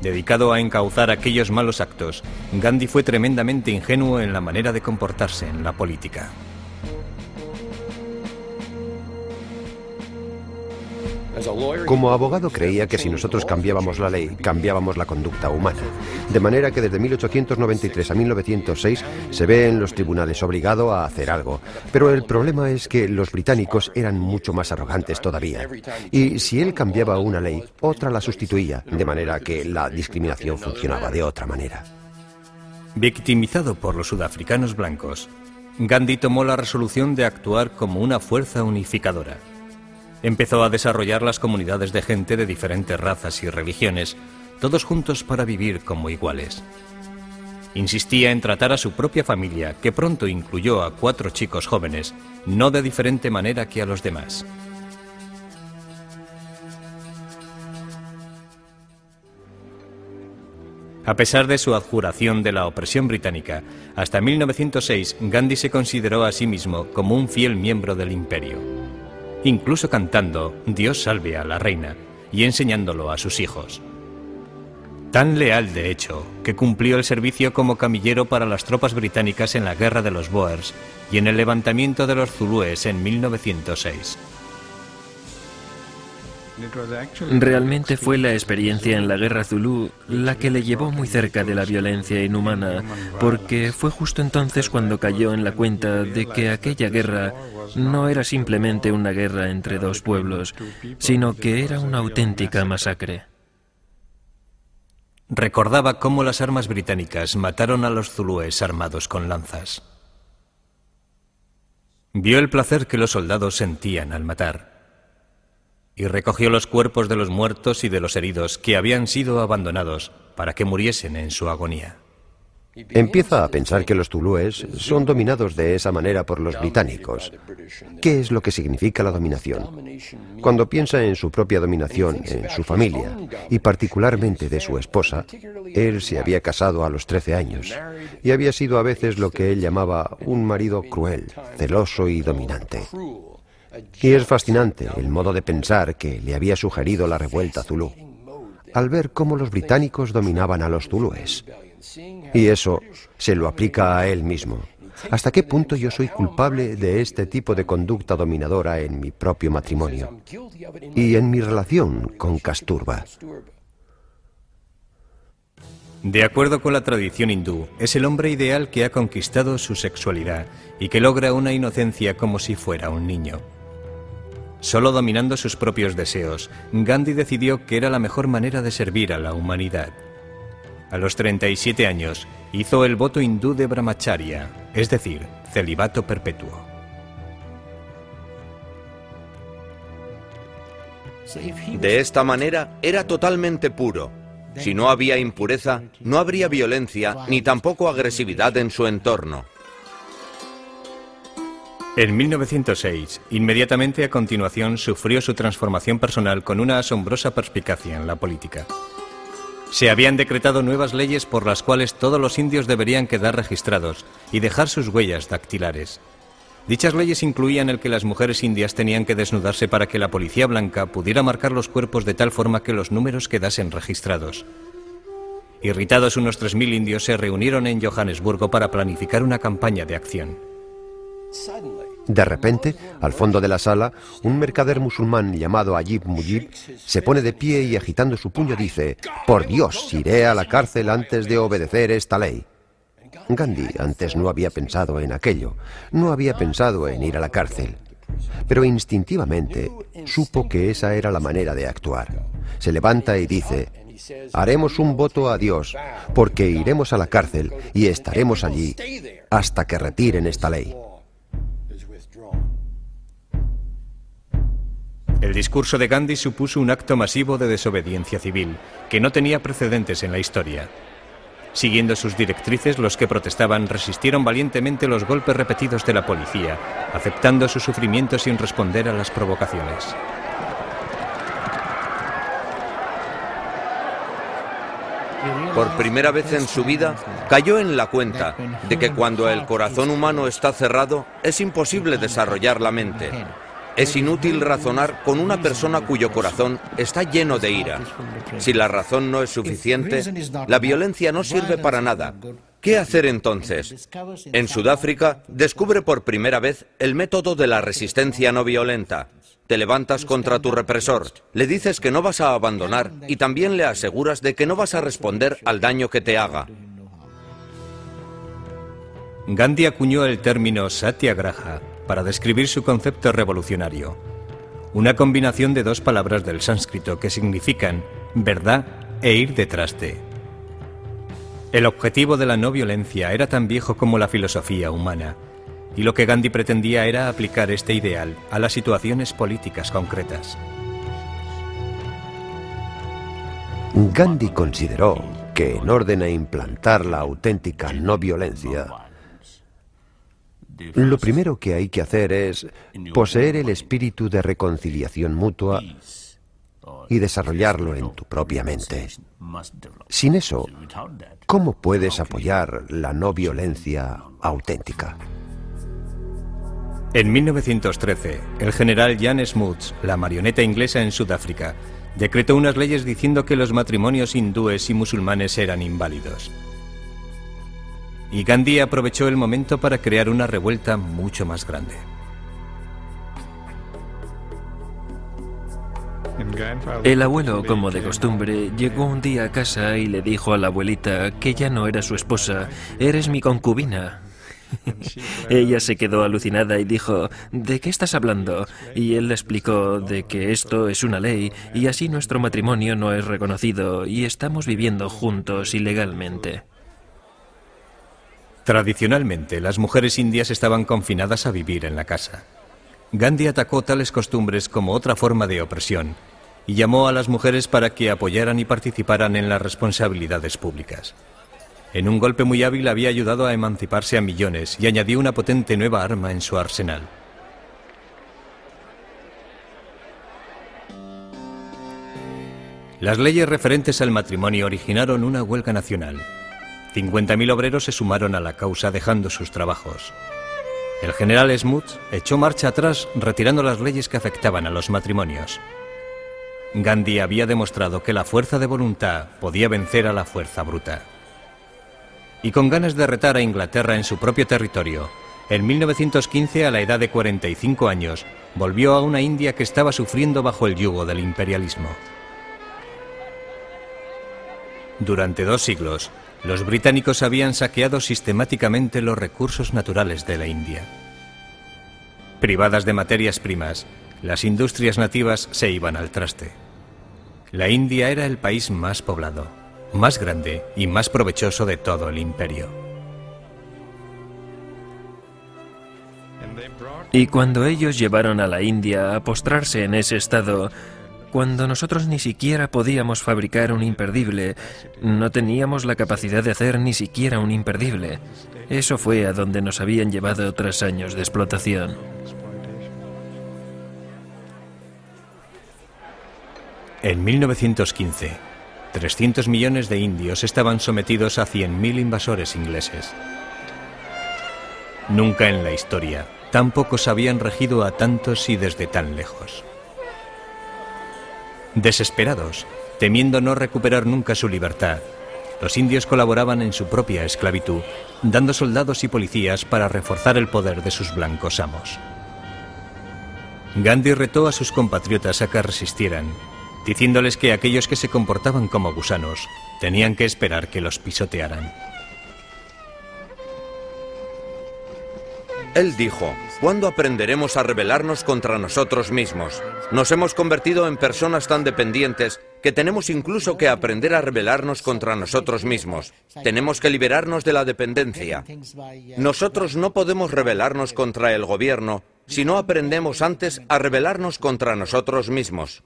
Dedicado a encauzar aquellos malos actos, Gandhi fue tremendamente ingenuo en la manera de comportarse en la política. Como abogado creía que si nosotros cambiábamos la ley, cambiábamos la conducta humana. De manera que desde 1893 a 1906 se ve en los tribunales obligado a hacer algo. Pero el problema es que los británicos eran mucho más arrogantes todavía. Y si él cambiaba una ley, otra la sustituía, de manera que la discriminación funcionaba de otra manera. Victimizado por los sudafricanos blancos, Gandhi tomó la resolución de actuar como una fuerza unificadora. Empezó a desarrollar las comunidades de gente de diferentes razas y religiones, todos juntos para vivir como iguales. Insistía en tratar a su propia familia, que pronto incluyó a 4 chicos jóvenes, no de diferente manera que a los demás. A pesar de su adjuración de la opresión británica, hasta 1906 Gandhi se consideró a sí mismo como un fiel miembro del imperio, incluso cantando Dios salve a la reina y enseñándolo a sus hijos. Tan leal, de hecho, que cumplió el servicio como camillero para las tropas británicas en la guerra de los Boers y en el levantamiento de los zulúes en 1906. Realmente fue la experiencia en la guerra zulú la que le llevó muy cerca de la violencia inhumana, porque fue justo entonces cuando cayó en la cuenta de que aquella guerra no era simplemente una guerra entre 2 pueblos, sino que era una auténtica masacre. Recordaba cómo las armas británicas mataron a los zulúes armados con lanzas. Vio el placer que los soldados sentían al matar y recogió los cuerpos de los muertos y de los heridos que habían sido abandonados para que muriesen en su agonía. Empieza a pensar que los zulúes son dominados de esa manera por los británicos. ¿Qué es lo que significa la dominación? Cuando piensa en su propia dominación, en su familia, y particularmente de su esposa, él se había casado a los 13 años y había sido a veces lo que él llamaba un marido cruel, celoso y dominante. Y es fascinante el modo de pensar que le había sugerido la revuelta zulú, al ver cómo los británicos dominaban a los zulúes. Y eso se lo aplica a él mismo. ¿Hasta qué punto yo soy culpable de este tipo de conducta dominadora en mi propio matrimonio y en mi relación con Kasturba? De acuerdo con la tradición hindú, es el hombre ideal que ha conquistado su sexualidad y que logra una inocencia como si fuera un niño. Solo dominando sus propios deseos, Gandhi decidió que era la mejor manera de servir a la humanidad. A los 37 años, hizo el voto hindú de Brahmacharya, es decir, celibato perpetuo. De esta manera, era totalmente puro. Si no había impureza, no habría violencia ni tampoco agresividad en su entorno. En 1906, inmediatamente a continuación, sufrió su transformación personal con una asombrosa perspicacia en la política. Se habían decretado nuevas leyes por las cuales todos los indios deberían quedar registrados y dejar sus huellas dactilares. Dichas leyes incluían el que las mujeres indias tenían que desnudarse para que la policía blanca pudiera marcar los cuerpos de tal forma que los números quedasen registrados. Irritados, unos 3.000 indios se reunieron en Johannesburgo para planificar una campaña de acción. De repente, al fondo de la sala, un mercader musulmán llamado Ajib Mujib se pone de pie y agitando su puño dice: «Por Dios, iré a la cárcel antes de obedecer esta ley». Gandhi antes no había pensado en aquello, no había pensado en ir a la cárcel, pero instintivamente supo que esa era la manera de actuar. Se levanta y dice: «Haremos un voto a Dios, porque iremos a la cárcel y estaremos allí hasta que retiren esta ley». El discurso de Gandhi supuso un acto masivo de desobediencia civil, que no tenía precedentes en la historia. Siguiendo sus directrices, los que protestaban resistieron valientemente los golpes repetidos de la policía, aceptando su sufrimiento sin responder a las provocaciones. Por primera vez en su vida, cayó en la cuenta de que cuando el corazón humano está cerrado, es imposible desarrollar la mente. Es inútil razonar con una persona cuyo corazón está lleno de ira. Si la razón no es suficiente, la violencia no sirve para nada. ¿Qué hacer entonces? En Sudáfrica descubre por primera vez el método de la resistencia no violenta. Te levantas contra tu represor, le dices que no vas a abandonar y también le aseguras de que no vas a responder al daño que te haga. Gandhi acuñó el término satyagraha para describir su concepto revolucionario, una combinación de dos palabras del sánscrito que significan verdad e ir detrás de. El objetivo de la no violencia era tan viejo como la filosofía humana, y lo que Gandhi pretendía era aplicar este ideal a las situaciones políticas concretas. Gandhi consideró que en orden a implantar la auténtica no violencia, lo primero que hay que hacer es poseer el espíritu de reconciliación mutua y desarrollarlo en tu propia mente. Sin eso, ¿cómo puedes apoyar la no violencia auténtica? En 1913, el general Jan Smuts, la marioneta inglesa en Sudáfrica, decretó unas leyes diciendo que los matrimonios hindúes y musulmanes eran inválidos. Y Gandhi aprovechó el momento para crear una revuelta mucho más grande. El abuelo, como de costumbre, llegó un día a casa y le dijo a la abuelita que ya no era su esposa, «Eres mi concubina». Ella se quedó alucinada y dijo, «¿De qué estás hablando?». Y él le explicó de que esto es una ley y así nuestro matrimonio no es reconocido y estamos viviendo juntos ilegalmente. Tradicionalmente, las mujeres indias estaban confinadas a vivir en la casa. Gandhi atacó tales costumbres como otra forma de opresión y llamó a las mujeres para que apoyaran y participaran en las responsabilidades públicas. En un golpe muy hábil había ayudado a emanciparse a millones y añadió una potente nueva arma en su arsenal. Las leyes referentes al matrimonio originaron una huelga nacional. 50.000 obreros se sumaron a la causa dejando sus trabajos. El general Smuts echó marcha atrás retirando las leyes que afectaban a los matrimonios. Gandhi había demostrado que la fuerza de voluntad podía vencer a la fuerza bruta. Y con ganas de retar a Inglaterra en su propio territorio, en 1915, a la edad de 45 años, volvió a una India que estaba sufriendo bajo el yugo del imperialismo. Durante 2 siglos, los británicos habían saqueado sistemáticamente los recursos naturales de la India. Privadas de materias primas, las industrias nativas se iban al traste. La India era el país más poblado, más grande y más provechoso de todo el imperio. Y cuando ellos llevaron a la India a postrarse en ese estado, cuando nosotros ni siquiera podíamos fabricar un imperdible, no teníamos la capacidad de hacer ni siquiera un imperdible. Eso fue a donde nos habían llevado tras años de explotación. En 1915, 300 millones de indios estaban sometidos a 100.000 invasores ingleses. Nunca en la historia, tan pocos habían regido a tantos y desde tan lejos. Desesperados, temiendo no recuperar nunca su libertad, los indios colaboraban en su propia esclavitud, dando soldados y policías para reforzar el poder de sus blancos amos. Gandhi retó a sus compatriotas a que resistieran, diciéndoles que aquellos que se comportaban como gusanos tenían que esperar que los pisotearan. Él dijo, ¿cuándo aprenderemos a rebelarnos contra nosotros mismos? Nos hemos convertido en personas tan dependientes que tenemos incluso que aprender a rebelarnos contra nosotros mismos. Tenemos que liberarnos de la dependencia. Nosotros no podemos rebelarnos contra el gobierno si no aprendemos antes a rebelarnos contra nosotros mismos.